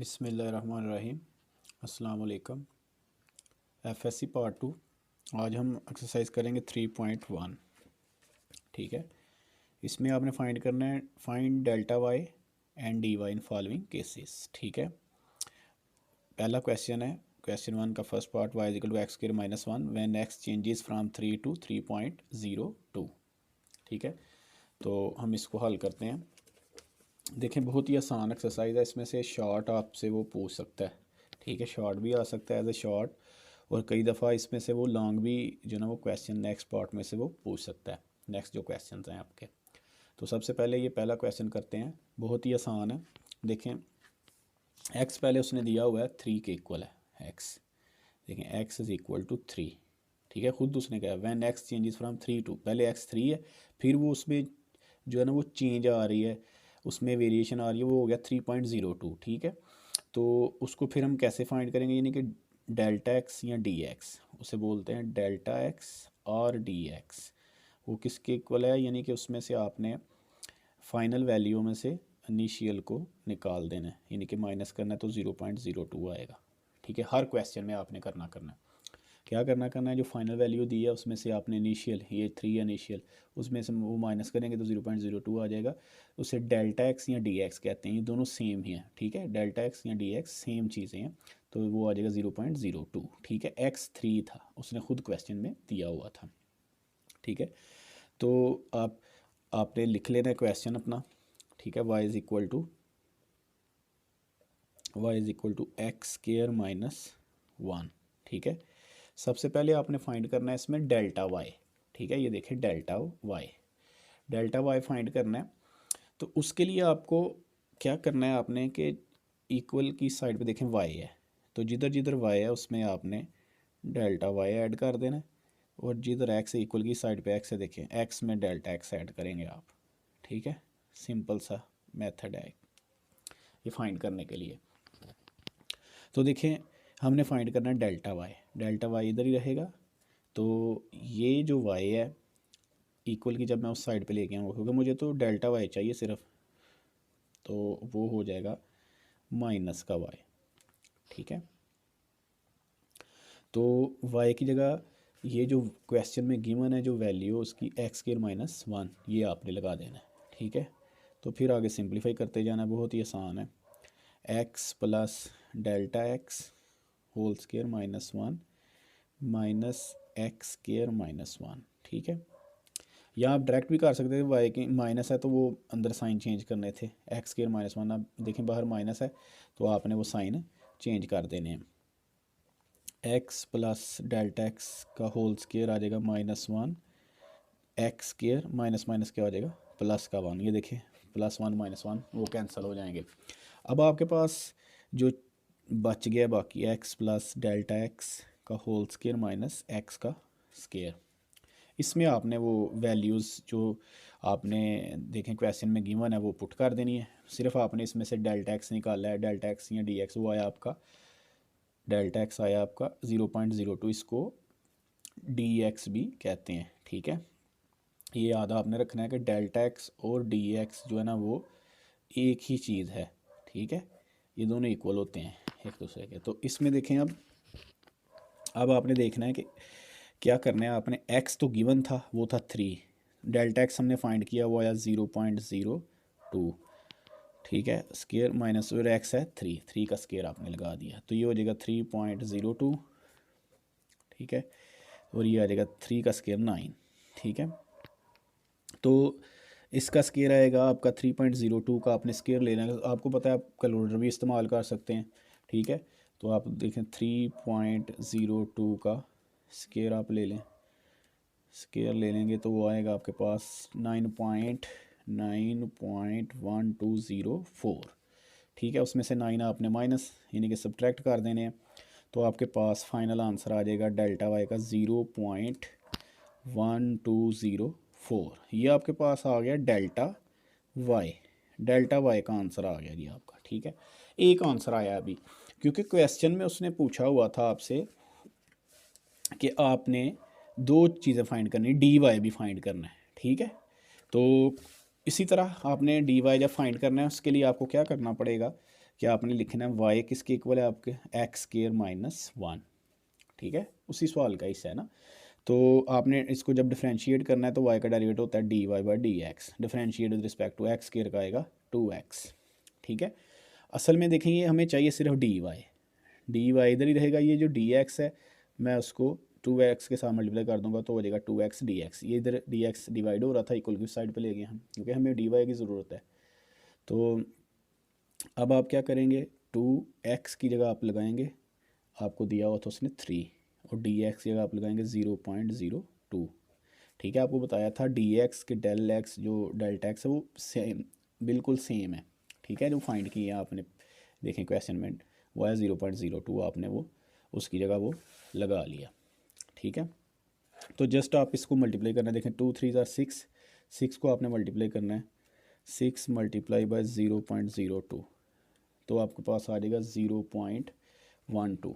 बिस्मिल्लाहिर्रहमानिर्रहीम। अस्सलाम वालेकुम। FSc part 2। आज हम एक्सरसाइज करेंगे 3.1। ठीक है, इसमें आपने फाइंड करना है, find delta y and d y in following cases. ठीक है, पहला क्वेश्चन है, क्वेश्चन 1 का first part, y equal to x square minus 1 when x changes from 3 to 3.02। ठीक है, तो हम इसको हल करते हैं। देखें, बहुत ही आसान एक्सरसाइज है, इसमें से शॉर्ट आपसे वो पूछ सकता है। ठीक है, शॉर्ट भी आ सकता है एज ए शॉर्ट, और कई दफ़ा इसमें से वो लॉन्ग भी जो ना वो क्वेश्चन नेक्स्ट पार्ट में से वो पूछ सकता है, नेक्स्ट जो क्वेश्चन हैं आपके। तो सबसे पहले ये पहला क्वेश्चन करते हैं, बहुत ही आसान है। देखें, एक्स पहले उसने दिया हुआ है 3 के इक्वल है एक्स। देखें, एक्स इज़ इक्वल टू 3। ठीक है, खुद उसने कहा when x changes from 3 to, पहले एक्स 3 है, फिर वो उसमें जो है ना वो चेंज आ रही है, उसमें वेरिएशन आ रही है, वो हो गया 3.02। ठीक है, तो उसको फिर हम कैसे फाइंड करेंगे, यानी कि डेल्टा एक्स या डी एक्स, उसे बोलते हैं डेल्टा एक्स और डी एक्स। वो किसके इक्वल है, यानी कि उसमें से आपने फाइनल वैल्यू में से इनिशियल को निकाल देना है, यानी कि माइनस करना है, तो 0.02 आएगा। ठीक है, हर क्वेश्चन में आपने करना है, क्या करना है, जो फाइनल वैल्यू दी है उसमें से आपने इनिशियल, ये 3 इनिशियल, उसमें से वो माइनस करेंगे तो 0.02 आ जाएगा। उसे डेल्टा एक्स या डी एक्स कहते हैं, ये दोनों सेम ही हैं। ठीक है, डेल्टा एक्स या डी एक्स सेम चीज़ें हैं, तो वो आ जाएगा 0.02। ठीक है, एक्स 3 था, उसने खुद क्वेश्चन में दिया हुआ था। ठीक है, तो आपने लिख लेना क्वेश्चन अपना। ठीक है, y is equal to x square minus 1। ठीक है, सबसे पहले आपने फाइंड करना है इसमें डेल्टा वाई। ठीक है, ये देखिए डेल्टा वाई फाइंड करना है। तो उसके लिए आपको क्या करना है, आपने कि इक्वल की साइड पे देखें वाई है, तो जिधर जिधर वाई है उसमें आपने डेल्टा वाई ऐड कर देना है, और जिधर एक्स है इक्वल की साइड पे एक्स है, देखें एक्स में डेल्टा एक्स ऐड करेंगे आप। ठीक है, सिंपल सा मेथड है ये फाइंड करने के लिए। तो देखें, हमने फाइंड करना है डेल्टा वाई इधर ही रहेगा, तो ये जो वाई है इक्वल की जब मैं उस साइड पे लेके आऊँगा, क्योंकि मुझे तो डेल्टा वाई चाहिए सिर्फ, तो वो हो जाएगा माइनस का वाई। ठीक है, तो वाई की जगह ये जो क्वेश्चन में गिवन है जो वैल्यू उसकी एक्स स्क्वायर माइनस 1, ये आपने लगा देना है। ठीक है, तो फिर आगे सिंप्लीफाई करते जाना, बहुत ही आसान है। X plus delta x whole square minus 1 minus x square minus 1। ठीक है, या आप डायरेक्ट भी कर सकते थे, वाई की माइनस है तो वो अंदर साइन चेंज करने थे, एक्स स्क्वायर माइनस 1। आप देखें बाहर माइनस है, तो आपने वो साइन चेंज कर देने हैं। एक्स प्लस डेल्टा एक्स का होल स्क्वायर आ जाएगा minus 1, x square minus minus क्या हो जाएगा प्लस का 1। ये देखिए +1 -1 वो कैंसिल हो जाएंगे। अब आपके पास जो बच गया बाकी एक्स प्लस डेल्टा एक्स का होल स्क्वायर माइनस एक्स का स्क्वायर, इसमें आपने वो वैल्यूज़ जो आपने देखें क्वेश्चन में गिवन है वो पुट कर देनी है। सिर्फ आपने इसमें से डेल्टा एक्स निकाला है, डेल्टा एक्स या डी एक्स, वो आया आपका डेल्टा एक्स आया आपका 0.02, इसको डी एक्स भी कहते हैं। ठीक है, ये याद आपने रखना है कि डेल्टा एक्स और डी एक्स जो है ना वो एक ही चीज़ है। ठीक है, ये दोनों इक्वल होते हैं एक दूसरे के। तो इसमें देखें, अब आपने देखना है कि क्या करना है। आपने एक्स तो गिवन था, वो था 3, डेल्टा एक्स हमने फाइंड किया, वो आया 0.02। ठीक है, स्केयर माइनस और एक्स है 3 का स्केयर आपने लगा दिया, तो ये हो जाएगा 3.02। ठीक है, और ये आ जाएगा 3 का स्केयर 9। ठीक है, तो इसका स्केयर आएगा आपका 3.02 का, आपने स्केयर लेना है, आपको पता है आप कैलकुलेटर भी इस्तेमाल कर सकते हैं। ठीक है, तो आप देखें 3.02 का स्केयर आप ले लें, स्केयर ले लेंगे तो वो आएगा आपके पास 9.1204। ठीक है, उसमें से 9 आपने माइनस यानी कि सब्ट्रैक्ट कर देने हैं, तो आपके पास फाइनल आंसर आ जाएगा डेल्टा वाई का 0.1204। ये आपके पास आ गया डेल्टा वाई का आंसर आ गया जी आपका। ठीक है, एक आंसर आया अभी, क्योंकि क्वेश्चन में उसने पूछा हुआ था आपसे कि आपने दो चीज़ें फाइंड करनी, डी वाई भी फाइंड करना है। ठीक है, तो इसी तरह आपने डी वाई जब फाइंड करना है, उसके लिए आपको क्या करना पड़ेगा क्या आपने लिखना है वाई किसके इक्वल है आपके एक्स स्क्वायर माइनस 1, ठीक है, उसी सवाल का हिस्सा है ना। तो आपने इसको जब डिफरेंशिएट करना है तो वाई का डेरिवेटिव होता है d y by d x, differentiate with respect to x square का आएगा 2x, ठीक है। असल में देखेंगे हमें चाहिए सिर्फ डी वाई इधर ही रहेगा, ये जो डी एक्स है मैं उसको 2x के साथ मल्टीप्लाई कर दूंगा तो हो जाएगा 2x dx, ये इधर dx डिवाइड हो रहा था इक्वल की साइड पे ले गए हम क्योंकि हमें dy की ज़रूरत है। तो अब आप क्या करेंगे, 2x की जगह आप लगाएंगे, आपको दिया हुआ था उसने 3, और dx की जगह आप लगाएंगे 0.02, ठीक है। आपको बताया था dx के डेल एक्स जो डेल्टा एक्स है वो सेम, बिल्कुल सेम है, ठीक है। जो फाइंड किया आपने देखें क्वेश्चन में वो है 0.02, आपने वो उसकी जगह वो लगा लिया, ठीक है। तो जस्ट आप इसको मल्टीप्लाई करना है, देखें 2 3 6, 6 को आपने मल्टीप्लाई करना है, 6 मल्टीप्लाई बाय 0.02, तो आपके पास आ जाएगा 0.12,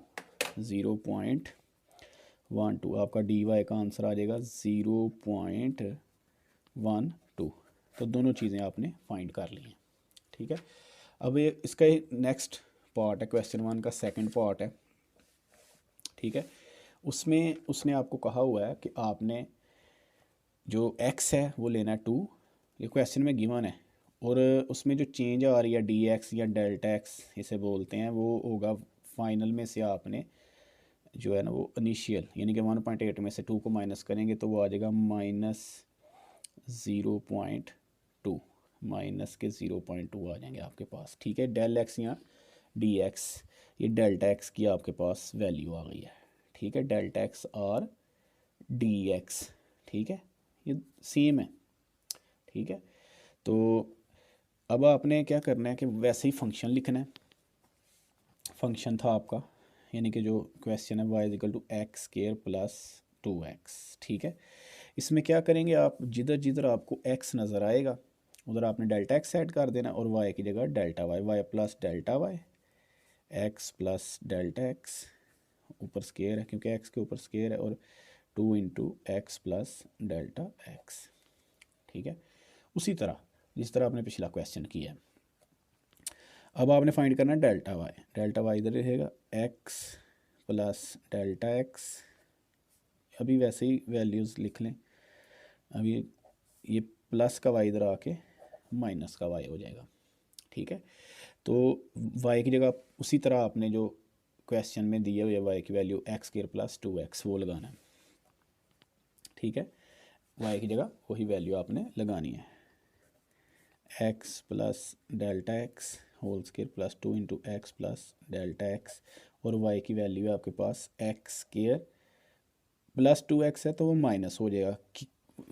0.12, आपका डी वाई का आंसर आ जाएगा 0.12। तो दोनों चीज़ें आपने फाइंड कर ली हैं, ठीक है। अब ये इसका नेक्स्ट पार्ट है, क्वेश्चन 1 का सेकंड पार्ट है, ठीक है। उसमें उसने आपको कहा हुआ है कि आपने जो x है वो लेना है 2, ये क्वेश्चन में गिवन है, और उसमें जो चेंज आ रही है dx या डेल्टा x इसे बोलते हैं, वो होगा फाइनल में से आपने जो है ना वो इनिशियल यानी कि 1.8 में से 2 को माइनस करेंगे तो वो आ जाएगा -0.2, माइनस के 0.2 आ जाएंगे आपके पास, ठीक है। डेल एक्स या dx, ये डेल्टा x की आपके पास वैल्यू आ गई है, ठीक है, डेल्टा एक्स और dx, ठीक है, ये सेम है, ठीक है। तो अब आपने क्या करना है कि वैसे ही फंक्शन लिखना है, फंक्शन था आपका यानी कि जो क्वेश्चन है y equal to x square plus 2x, ठीक है। इसमें क्या करेंगे आप, जिधर जिधर आपको x नज़र आएगा उधर आपने डेल्टा x ऐड कर देना, और y की जगह delta y plus delta y, x plus delta x, ऊपर स्क्वायर है क्योंकि x के ऊपर स्क्वायर है, और 2 into x plus delta x, ठीक है। उसी तरह जिस तरह आपने पिछला क्वेश्चन किया है। अब आपने फाइंड करना है डेल्टा वाई इधर रहेगा x प्लस डेल्टा एक्स, अभी वैसे ही वैल्यूज़ लिख लें, अभी ये प्लस का y इधर आके माइनस का y हो जाएगा, ठीक है। तो y की जगह उसी तरह आपने जो क्वेश्चन में दिए हुए y की value x square plus 2x वो लगाना है, ठीक है। y की जगह वही वैल्यू आपने लगानी है, x plus delta x whole square plus 2 into x plus delta x, और y की वैल्यू है आपके पास एक्स स्क्वायर प्लस 2x है तो वो माइनस हो जाएगा,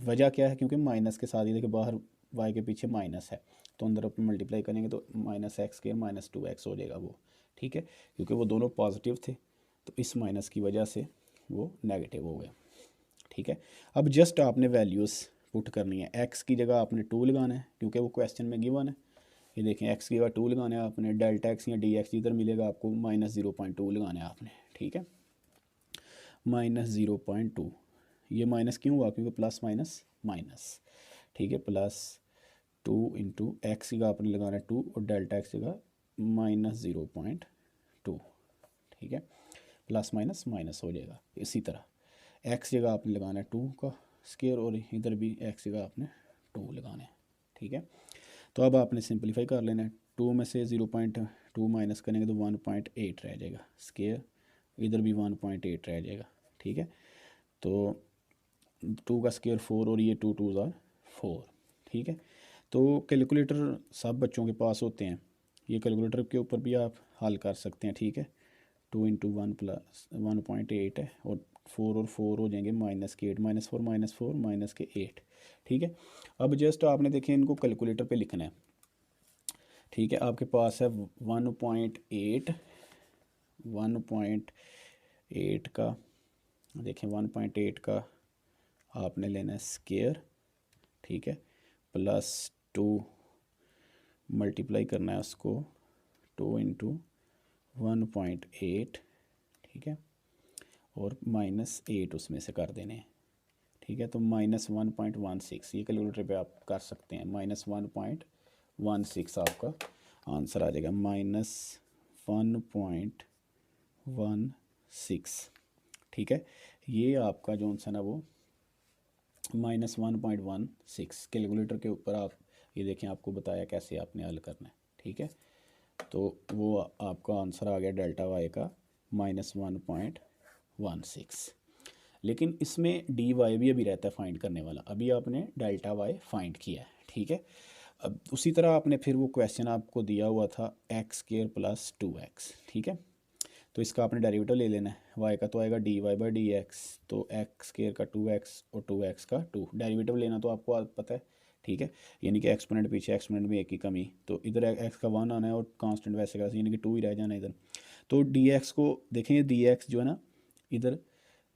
वजह क्या है, क्योंकि माइनस के साथ ही देखिए बाहर y के पीछे माइनस है तो अंदर अपन मल्टीप्लाई करेंगे तो minus x square minus 2x हो जाएगा वो, ठीक है, क्योंकि वो दोनों पॉजिटिव थे तो इस माइनस की वजह से वो नेगेटिव हो गया, ठीक है। अब जस्ट आपने वैल्यूज़ पुट करनी है, x की जगह आपने 2 लगाना है क्योंकि वो क्वेश्चन में गिवन है, ये देखें x की जगह 2 लगाना है आपने, डेल्टा एक्स या डी एक्स जिधर मिलेगा आपको -0.2 लगाना है आपने, ठीक है, -0.2, ये माइनस क्यों हुआ क्योंकि प्लस माइनस माइनस, ठीक है, प्लस 2 इंटू एक्स की जगह आपने लगाना है 2 और डेल्टा एक्स की जगह -0.2, ठीक है, प्लस माइनस माइनस हो जाएगा। इसी तरह एक्स जगह आपने लगाना है 2 का स्क्वायर और इधर भी एक्स जगह आपने 2 लगाना है, ठीक है। तो अब आपने सिंपलीफाई कर लेना है, 2 में से 0.2 माइनस करेंगे तो 1.8 रह जाएगा स्क्वायर, इधर भी 1.8 रह जाएगा, ठीक है। तो 2 का स्क्वायर 4 और ये 2 2 ज़ार 4, ठीक है। तो कैलकुलेटर सब बच्चों के पास होते हैं, ये कैलकुलेटर के ऊपर भी आप हल कर सकते हैं, ठीक है। 2 इंटू 1 प्लस 1.8 है और 4 और 4 हो जाएंगे माइनस के 8, -4 माइनस के 8, ठीक है। अब जस्ट आपने देखें इनको कैलकुलेटर पे लिखना है, ठीक है। आपके पास है 1.8 का, देखें 1.8 का आपने लेना है स्क्वायर, ठीक है, प्लस 2 मल्टीप्लाई करना है उसको 2 इंटू 1.8, ठीक है, और -8 उसमें से कर देने हैं, ठीक है। तो -1.16 ये कैलकुलेटर पे आप कर सकते हैं, -1.16 आपका आंसर आ जाएगा -1.16। ठीक है, ये आपका जो आंसर है वो -1.16। कैलकुलेटर के ऊपर आप ये देखें, आपको बताया कैसे आपने हल करना है। ठीक है, तो वो आपका आंसर आ गया डेल्टा वाई का -1.16। लेकिन इसमें डी वाई भी अभी रहता है फाइंड करने वाला। अभी आपने डेल्टा वाई फाइंड किया है। ठीक है, अब उसी तरह आपने फिर वो क्वेश्चन आपको दिया हुआ था x² + 2x। ठीक है, तो इसका आपने डेरिवेटिव ले लेना है। y का तो आएगा dy/dx, तो x² का 2x और 2x का 2। डेरिवेटिव लेना तो आपको पता है। ठीक है, यानी कि एक्सपोनेंट पीछे, एक्सपोनेंट में एक की कमी, तो इधर x का 1 आना है और कांस्टेंट वैसे का यानी कि 2 ही रह जाना इधर। तो dx को देखें, dx जो है ना इधर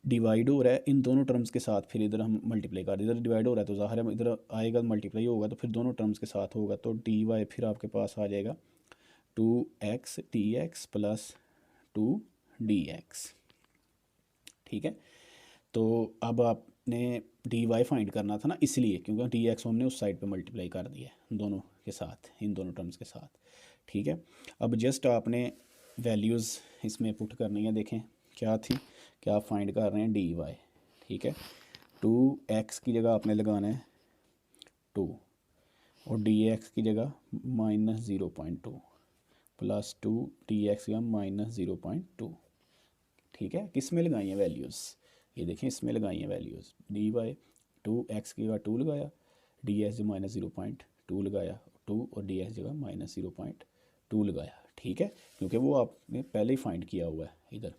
डिवाइड हो रहा है इन दोनों टर्म्स के साथ, फिर इधर हम मल्टीप्लाई कर दें। इधर डिवाइड हो रहा है तो ज़ाहिर है इधर आएगा मल्टीप्लाई होगा, तो फिर दोनों टर्म्स के साथ होगा, तो डी वाई फिर आपके पास आ जाएगा 2x dx + 2 dx। ठीक है, तो अब आपने डी वाई फाइंड करना था ना, इसलिए क्योंकि डी एक्स हमने उस साइड पे मल्टीप्लाई कर दिया है दोनों के साथ, इन दोनों टर्म्स के साथ। ठीक है, अब जस्ट आपने वैल्यूज़ इसमें पुट करनी है। देखें क्या थी, क्या आप फाइंड कर रहे हैं डी वाई। ठीक है, 2x की जगह आपने लगाना है 2 और dx की जगह -0.2 + 2 dx का -0.2। ठीक है, किस में लगाई हैं वैल्यूज़, ये देखें इसमें लगाई हैं वैल्यूज़। डी वाई 2x की जगह 2 लगाया, डी एक्स जगह -0.2 लगाया 2 और डी एक्स जगह -0.2 लगाया। ठीक है, क्योंकि वो आपने पहले ही फाइंड किया हुआ है इधर।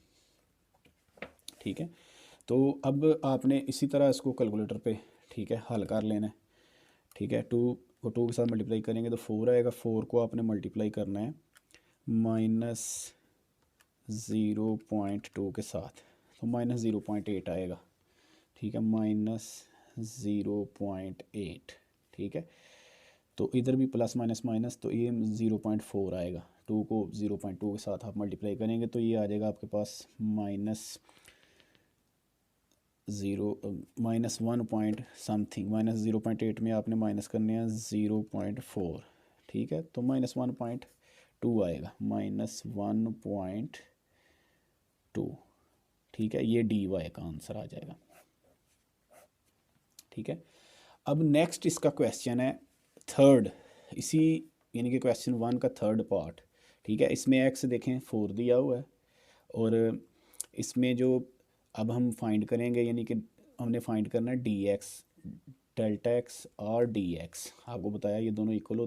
ठीक है, तो अब आपने इसी तरह इसको कैलकुलेटर पे ठीक है हल कर लेना है। ठीक है, 2 को 2 के साथ मल्टीप्लाई करेंगे तो 4 आएगा। 4 को आपने मल्टीप्लाई करना है -0.2 के साथ, तो -0.8 आएगा। ठीक है, -0.8। ठीक है, तो इधर भी प्लस माइनस माइनस, तो ये 0.4 आएगा। 2 को 0.2 के साथ आप मल्टीप्लाई करेंगे तो ये आ जाएगा आपके पास -1 पॉइंट समथिंग। -0.8 में आपने माइनस करने हैं 0.4। ठीक है, तो -1.2 आएगा, -1.2। ठीक है, ये डी वाई का आंसर आ जाएगा। ठीक है, अब नेक्स्ट इसका क्वेश्चन है थर्ड, इसी यानी कि क्वेश्चन 1 का थर्ड पार्ट। ठीक है, इसमें एक्स देखें 4 दिया हुआ है और इसमें जो अब हम फाइंड करेंगे यानी कि हमने फाइंड करना है डी एक्स, डेल्टा एक्स और डी एक्स। आपको बताया ये दोनों इक्वल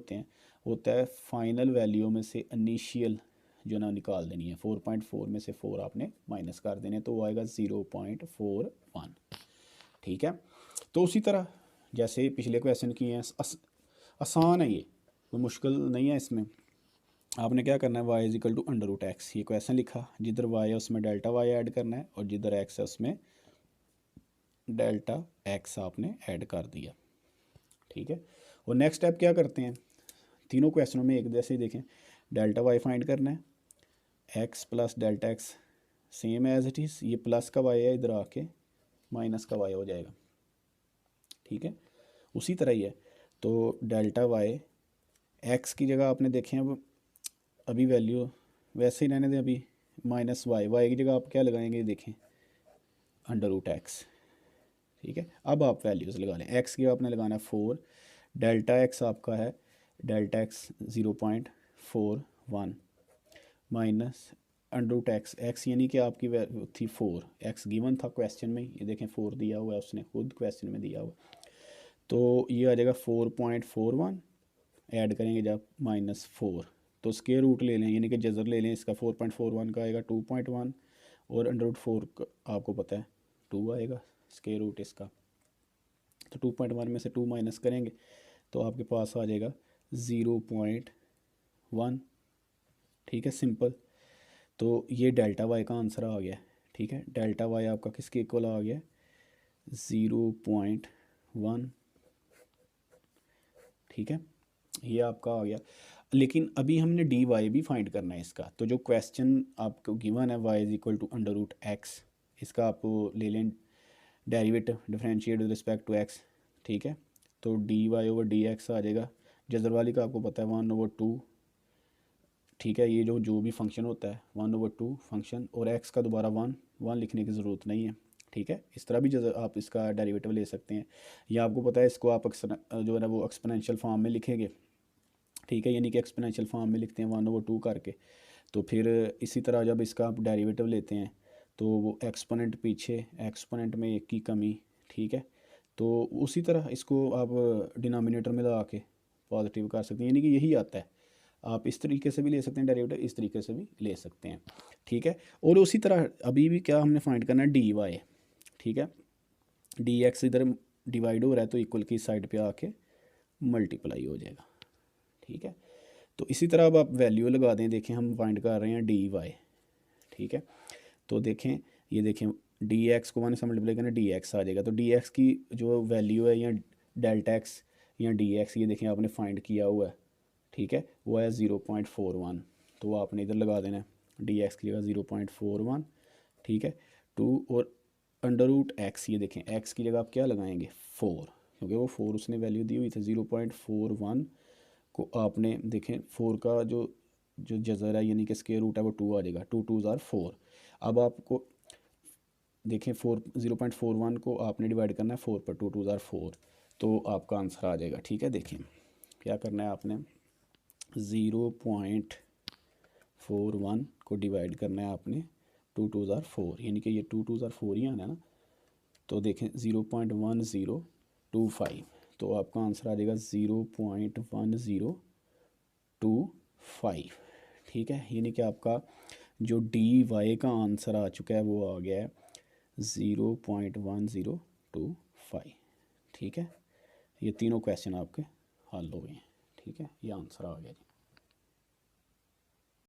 होता है फाइनल वैल्यू में से इनिशियल जो ना निकाल देनी है। 4.4 में से 4 आपने माइनस कर देने, तो वो आएगा 0.41। ठीक है, तो उसी तरह जैसे पिछले क्वेश्चन किए हैं, आसान है ये, कोई मुश्किल नहीं है इसमें। आपने क्या करना है, y = √x, ये क्वेश्चन लिखा, जिधर y है उसमें डेल्टा y ऐड करना है और जिधर x है उसमें डेल्टा x आपने ऐड कर दिया। ठीक है, और नेक्स्ट स्टेप क्या करते हैं, तीनों क्वेश्चनों में एक जैसे ही देखें, डेल्टा y फाइंड करना है, x + delta x same as it is, ये प्लस का y है इधर आके माइनस का y हो जाएगा। ठीक है, उसी तरह ही है, तो डेल्टा y x की जगह आपने देखें, अब अभी वैल्यू वैसे ही रहने दें, अभी -y की जगह आप क्या लगाएंगे देखें √x। ठीक है, अब आप वैल्यूज़ लगा लें। x की आपने लगाना है 4, डेल्टा x आपका है delta x 0.41 minus √x, x यानी कि आपकी वैल्यू थी 4, x गिवन था क्वेश्चन में, ये देखें 4 दिया हुआ है, उसने खुद क्वेश्चन में दिया हुआ, तो ये आ जाएगा 4.41, ऐड करेंगे जब -4, तो स्क्वायर रूट ले लें यानी कि जज़र ले लें इसका। 4.41 का आएगा 2.1 और √4 आपको पता है 2 आएगा स्क्वायर रूट इसका, तो 2.1 में से 2 माइनस करेंगे तो आपके पास आ जाएगा 0.1। ठीक है, सिंपल, तो ये डेल्टा वाई का आंसर आ गया। ठीक है, डेल्टा वाई आपका किसके इक्वल आ गया, 0.1। ठीक है, ये आपका आ गया। लेकिन अभी हमने डी वाई भी फाइंड करना है इसका, तो जो क्वेश्चन आपको गिवन है y = √x, इसका आप ले लें derivative, differentiate with respect to x। ठीक है, तो dy/dx आ जाएगा, जज़र वाली का आपको पता है 1/2 ठीक है। ये जो भी फंक्शन होता है 1/2 फंक्शन, और एक्स का दोबारा 1 लिखने की ज़रूरत नहीं है। ठीक है, इस तरह भी आप इसका डेरिवेटिव ले सकते हैं, या आपको पता है इसको आप जो है ना वो एक्सपोनेंशियल फॉर्म में लिखेंगे। ठीक है, यानी कि एक्सपोनेंशियल फॉर्म में लिखते हैं 1/2 करके। तो फिर इसी तरह जब इसका आप डेरिवेटिव लेते हैं तो वो एक्सपोनेंट पीछे, एक्सपोनेंट में एक की कमी। ठीक है, तो उसी तरह इसको आप डिनोमिनेटर में लगा के पॉजिटिव कर सकते हैं, यानी कि यही आता है। आप इस तरीके से भी ले सकते हैं डेरिवेटिव, इस तरीके से भी ले सकते हैं। ठीक है, और उसी तरह अभी भी क्या हमने फाइंड करना है, डी वाई। ठीक है, डी एक्स इधर डिवाइड हो रहा है तो इक्वल की साइड पे आके मल्टीप्लाई हो जाएगा। ठीक है, तो इसी तरह अब आप वैल्यू लगा दें। देखें हम फाइंड कर रहे हैं डी वाई। ठीक है, तो देखें, ये देखें डी एक्स को 1 से मल्टीप्लाई करना, डी एक्स आ जाएगा। तो डी एक्स की जो वैल्यू है, या डेल्टा एक्स या डी एक्स, ये देखें आपने फाइंड किया हुआ है। ठीक है, वो है 0.41, तो वो आपने इधर लगा देना है डी एक्स की जगह 0.41। ठीक है, 2 और अंडर रूट एक्स, ये देखें एक्स की जगह आप क्या लगाएंगे 4, क्योंकि वो 4 उसने वैल्यू दी हुई थी। 0.41 को आपने देखें 4 का जो जो जज़र है यानी कि स्क्वायर रूट है वो 2 आ जाएगा। 2 2 ज़ार 4। अब आपको देखें 0.41 को आपने डिवाइड करना है 4 पर, 2 2 ज़ार 4, तो आपका आंसर आ जाएगा। ठीक है, देखें क्या करना है आपने, 0.41 को डिवाइड करना है आपने 2 2 ज़ार 4, यानी कि ये 2 2 ज़ार 4 ही आना है ना। तो देखें 0.1025, तो आपका आंसर आ जाएगा 0.1025। ठीक है, यानी कि आपका जो डी वाई का आंसर आ चुका है वो आ गया है 0.1025। ठीक है, ये तीनों क्वेश्चन आपके हल हो गए हैं। ठीक है, ये आंसर आ गया जी।